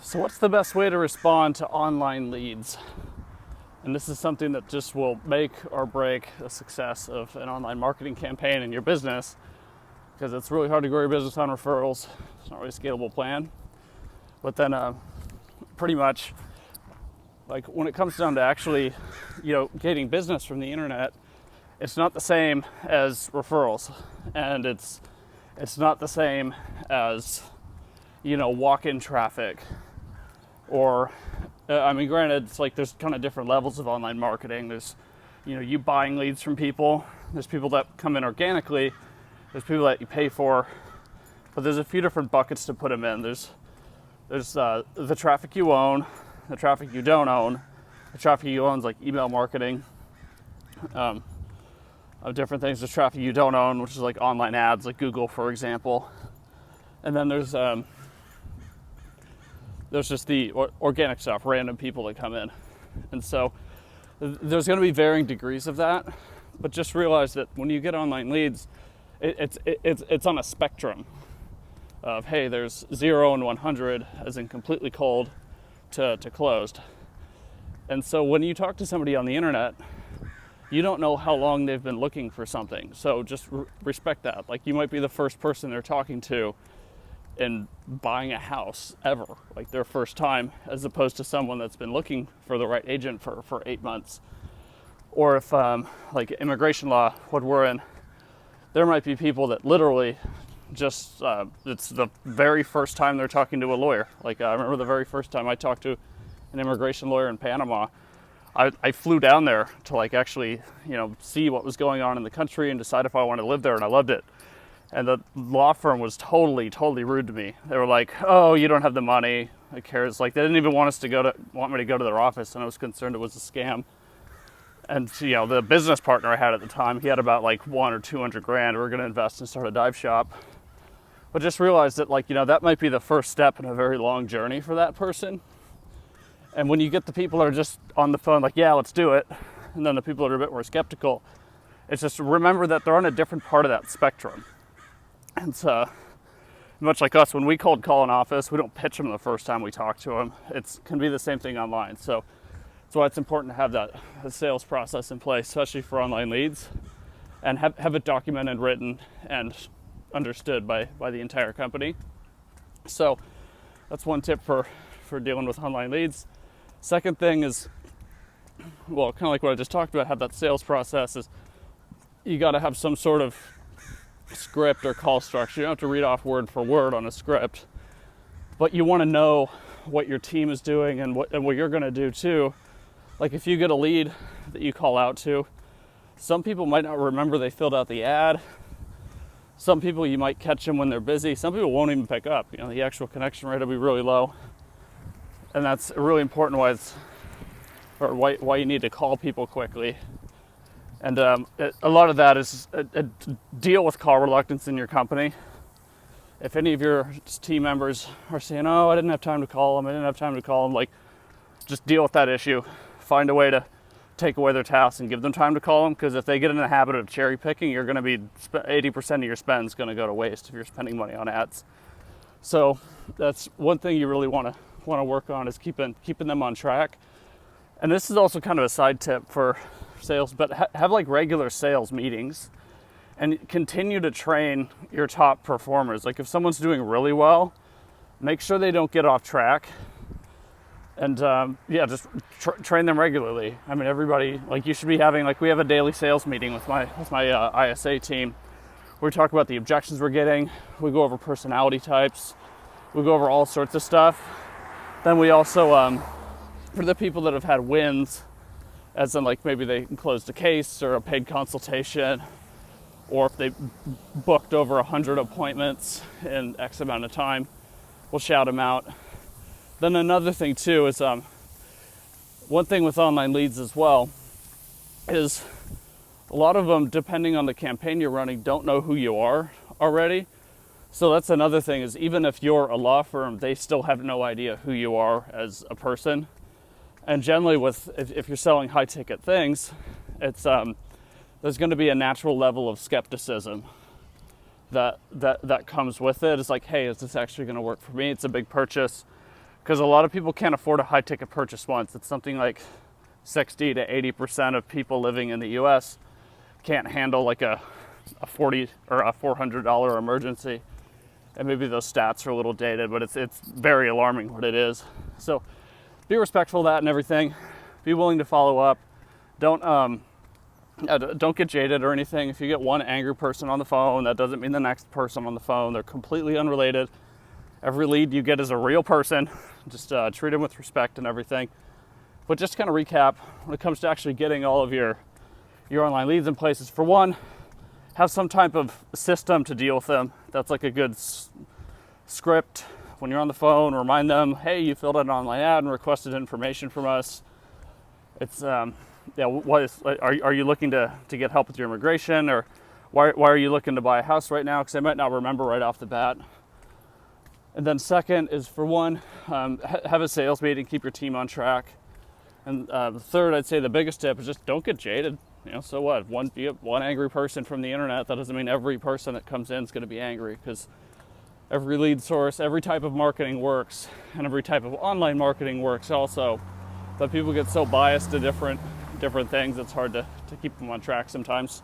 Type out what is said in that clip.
So what's the best way to respond to online leads? And this is something that just will make or break the success of an online marketing campaign in your business, because it's really hard to grow your business on referrals. It's not really a scalable plan. But then pretty much, like when it comes down to actually, getting business from the internet, it's not the same as referrals. And it's not the same as, walk-in traffic. Or, granted, it's like there's kind of different levels of online marketing. There's, you buying leads from people. There's people that come in organically. There's people that you pay for. But there's a few different buckets to put them in. There's the traffic you own, the traffic you don't own. The traffic you own is like email marketing. Of different things. There's traffic you don't own, which is like online ads, like Google, for example. And then there's just the organic stuff, random people that come in. And so there's going to be varying degrees of that, but just realize that when you get online leads, it's on a spectrum of, hey, there's 0 and 100, as in completely cold to closed. And so when you talk to somebody on the internet, you don't know how long they've been looking for something. So just respect that. Like, you might be the first person they're talking to in buying a house ever, like their first time, as opposed to someone that's been looking for the right agent for 8 months. Or if like immigration law, what we're in, there might be people that literally just it's the very first time they're talking to a lawyer. Like I remember the very first time I talked to an immigration lawyer in Panama. I flew down there to actually see what was going on in the country and decide if I wanted to live there, and I loved it. And the law firm was totally rude to me. They were like, "Oh, you don't have the money. Who cares?" Like, they didn't even want me to go to their office, and I was concerned it was a scam. And the business partner I had at the time, he had about like 100 or 200 grand. We were going to invest and start a dive shop. But just realized that that might be the first step in a very long journey for that person. And when you get the people that are just on the phone, like, "Yeah, let's do it," and then the people that are a bit more skeptical, it's just remember that they're on a different part of that spectrum. And so, much like us, when we cold call an office, we don't pitch them the first time we talk to them. It can be the same thing online. So that's why it's important to have that sales process in place, especially for online leads, and have it documented, written, and understood by the entire company. So that's one tip for dealing with online leads. Second thing is, well, kind of like what I just talked about, have that sales process is you got to have some sort of script or call structure. You don't have to read off word for word on a script, but you want to know what your team is doing and what you're going to do too. Like, if you get a lead that you call out to, some people might not remember they filled out the ad. Some people you might catch them when they're busy. Some people won't even pick up. The actual connection rate will be really low, and that's really important why you need to call people quickly. And a lot of that is deal with call reluctance in your company. If any of your team members are saying, "Oh, I didn't have time to call them," like, just deal with that issue. Find a way to take away their tasks and give them time to call them, because if they get in the habit of cherry picking, you're going to be 80% of your spend is going to go to waste if you're spending money on ads. So that's one thing you really want to work on, is keeping them on track. And this is also kind of a side tip for sales, but have like regular sales meetings and continue to train your top performers. Like, if someone's doing really well, make sure they don't get off track, and just train them regularly. Everybody, you should be having, we have a daily sales meeting with my ISA team. We talk about the objections we're getting. We go over personality types. We go over all sorts of stuff. Then we also, for the people that have had wins, as in maybe they closed a case or a paid consultation, or if they booked over 100 appointments in X amount of time, we'll shout them out. Then another thing too is, one thing with online leads as well is a lot of them, depending on the campaign you're running, don't know who you are already. So that's another thing, is even if you're a law firm, they still have no idea who you are as a person. And generally if you're selling high ticket things, it's there's going to be a natural level of skepticism that comes with it. It's like, hey, is this actually going to work for me? It's a big purchase. because a lot of people can't afford a high ticket purchase once. It's something like 60 to 80% of people living in the US can't handle like a $40 or a $400 emergency. And maybe those stats are a little dated, but it's very alarming what it is. So be respectful of that and everything. Be willing to follow up. Don't get jaded or anything. If you get one angry person on the phone, that doesn't mean the next person on the phone. They're completely unrelated. Every lead you get is a real person. Just treat them with respect and everything. But just kind of recap, when it comes to actually getting all of your online leads in places, for one, have some type of system to deal with them. That's like a good script. When you're on the phone, remind them, hey, you filled out an online ad and requested information from us. It's, are you looking to get help with your immigration, or why are you looking to buy a house right now? Because they might not remember right off the bat. And then second is, for one, have a sales meeting, keep your team on track. And third, I'd say the biggest tip is just don't get jaded. So what? One angry person from the internet, that doesn't mean every person that comes in is going to be angry, because every lead source, every type of marketing works, and every type of online marketing works also. But people get so biased to different things, it's hard to keep them on track sometimes.